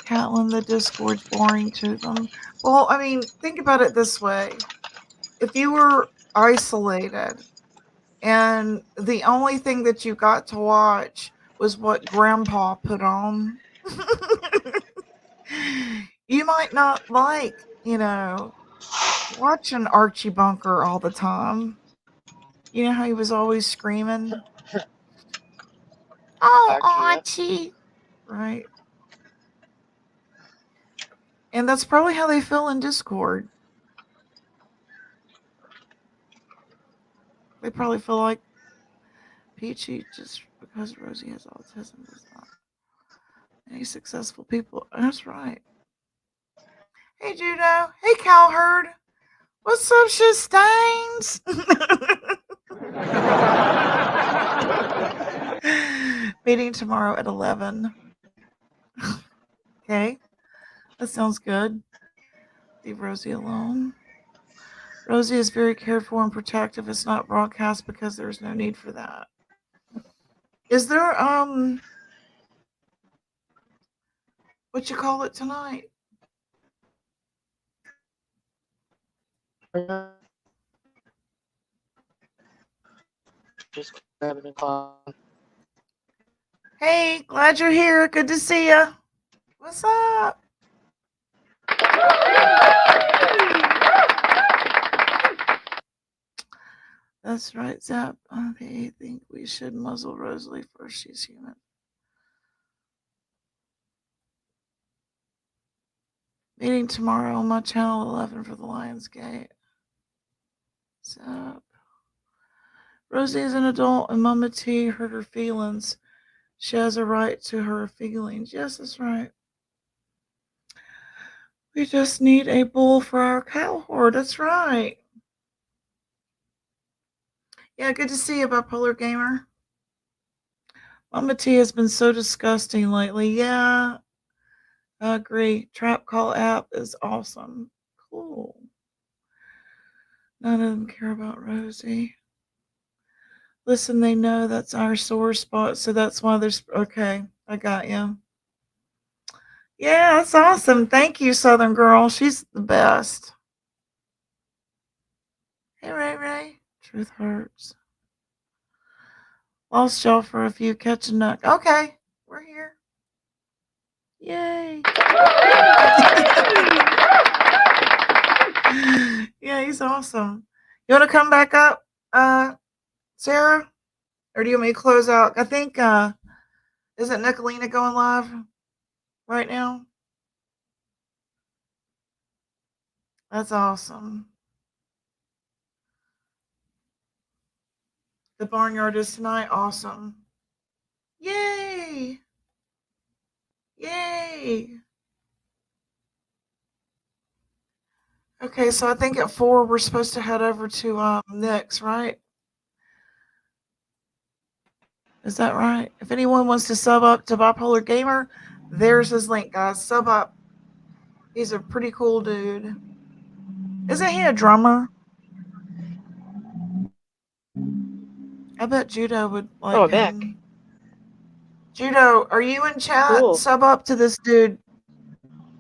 Catlin, the Discord's boring to them. Well, I mean, think about it this way. If you were isolated and the only thing that you got to watch was what Grandpa put on, you might not like, watching Archie Bunker all the time. You know how he was always screaming? Oh, Archie. Right. And that's probably how they feel in Discord. They probably feel like Peachy, just because Rosie has autism, does not. Any successful people. That's right. Hey, Judo. Hey, Cowherd. What's up, shit stains? Meeting tomorrow at 11. Okay. That sounds good. Leave Rosie alone. Rosie is very careful and protective. It's not broadcast because there's no need for that. Is there, what you call it tonight? Just grabbing a coffee. Hey, glad you're here. Good to see you. What's up? That's right, Zap. I think we should muzzle Rosalie first. She's human. Meeting tomorrow on my channel 11 for the Lionsgate. Zap. Rosie is an adult and Mama T hurt her feelings. She has a right to her feelings. Yes, that's right. We just need a bull for our cow horde. That's right. Yeah, good to see you, Bipolar Gamer. Mama T has been so disgusting lately. Yeah, I agree. Trap Call app is awesome. Cool. None of them care about Rosie. Listen, they know that's our sore spot, so that's why there's... Okay, I got you. Yeah, that's awesome. Thank you, Southern Girl. She's the best. Hey, Ray Ray. Truth hurts. Lost y'all for a few catching up. Okay, we're here. Yay. Yeah, he's awesome. You want to come back up, Sarah? Or do you want me to close out? I think, isn't Nicolina going live right now? That's awesome. The barnyard is tonight. Awesome. Yay. Yay. Okay, so I think at 4 we're supposed to head over to Nick's, right? Is that right? If anyone wants to sub up to Bipolar Gamer, there's his link, guys. Sub up. He's a pretty cool dude. Isn't he a drummer? I bet Judo would like him. Back. Judo, are you in chat? Cool. Sub up to this dude.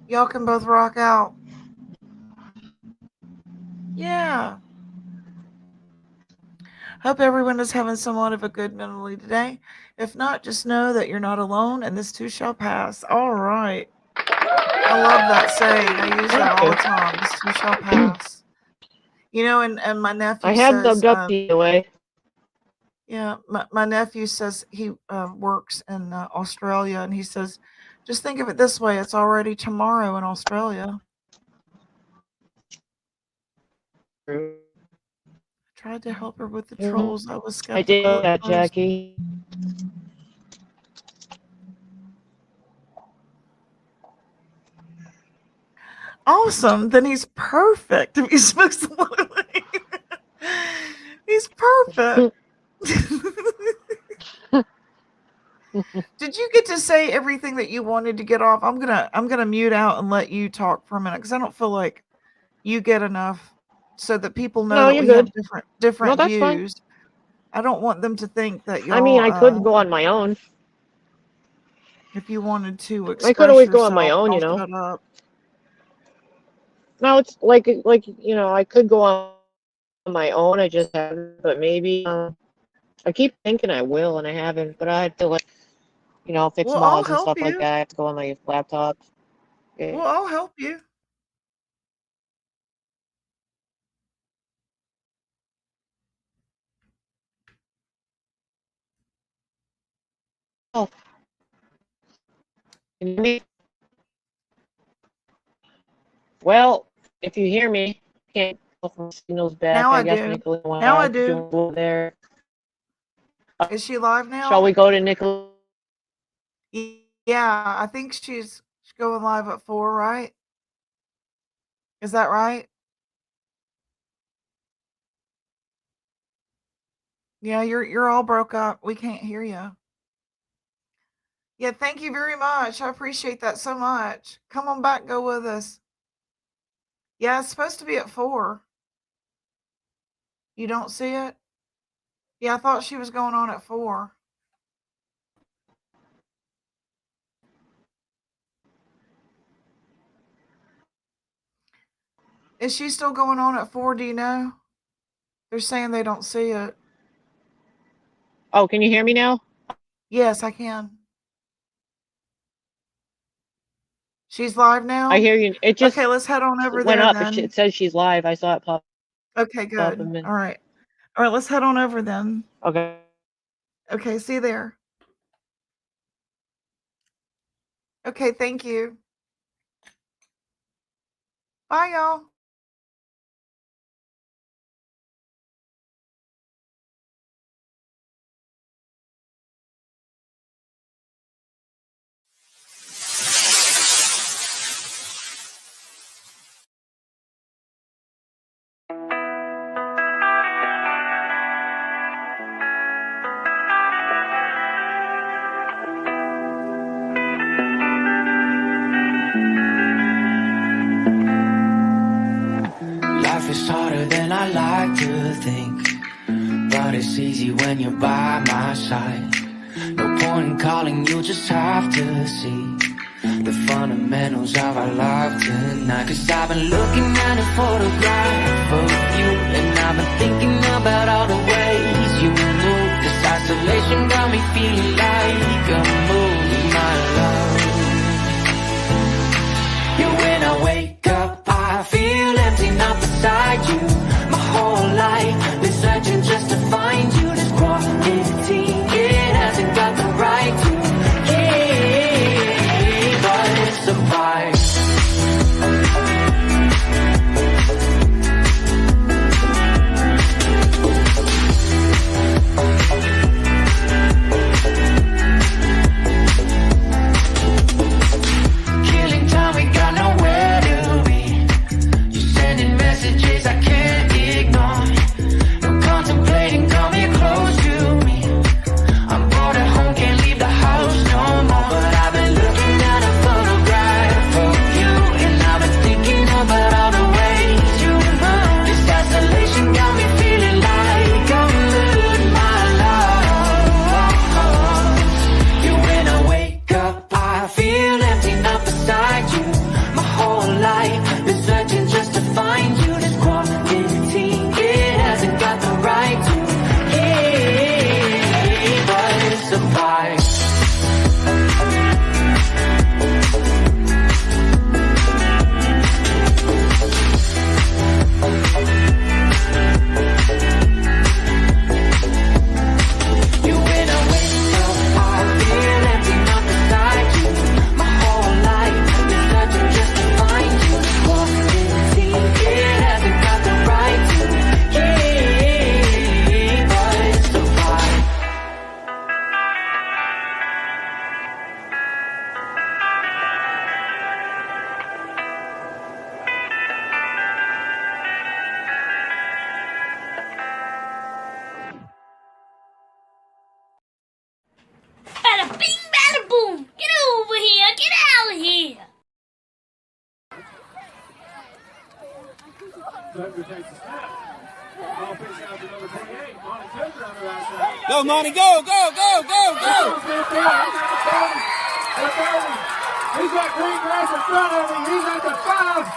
Y'all can both rock out. Yeah. Hope everyone is having somewhat of a good mentally today. If not, just know that you're not alone and this too shall pass. All right. I love that saying. I use that all the time. This too shall pass. You know, and my nephew I have says, dubbed up the way. yeah, my nephew says he works in Australia, and he says, just think of it this way: it's already tomorrow in Australia. Tried to help her with the trolls. I was I did skeptical at that, first. Jackie. Awesome. Then he's perfect if he smokes the Lily. He's perfect. Did you get to say everything that you wanted to get off? I'm gonna mute out and let you talk for a minute because I don't feel like you get enough so that people know No, that you're we good. have different No, that's fine. views. I don't want them to think that y'all. I mean, I could go on my own. If you wanted to express I could always yourself, go on my own, you I'll know. shut up. No, it's like you know, I could go on my own. I just haven't, but maybe I keep thinking I will, and I haven't. But I have to, like, you know, fix Well, I'll mods and help stuff like you. that. I have to go on my laptop. Yeah. Well, I'll help you. Oh, can you hear me? Well, if you hear me, can't go from signals back. Now I guess do. Nicola went Now I out do. doing there. Is she live now? Shall we go to Nicola? Yeah, I think she's going live at 4, right? Is that right? Yeah, you're all broke up. We can't hear you. Yeah, thank you very much. I appreciate that so much. Come on back, go with us. Yeah, it's supposed to be at 4. You don't see it? Yeah, I thought she was going on at 4. Is she still going on at 4? Do you know? They're saying they don't see it. Oh, can you hear me now? Yes, I can. She's live now? I hear you. It just Okay, let's head on over went there up. then. It says she's live. I saw it pop Okay, up. good. All right. All right, let's head on over then. Okay. Okay, see you there. Okay, thank you. Bye, y'all. Life is harder than I like to think, but it's easy when you're by my side. No point in calling, you just have to see the fundamentals of our life tonight. Cause I've been looking at a photograph of you, and I've been thinking about all the ways you move. This isolation got me feeling like I'm losing my love. Yeah, when I wake up, I feel empty, not beside you. My whole life been searching just to find you. This quality, it hasn't got the right to keep us apart. Monty, go, go, go, go, go! He's got green grass in front of him. He's at the 5.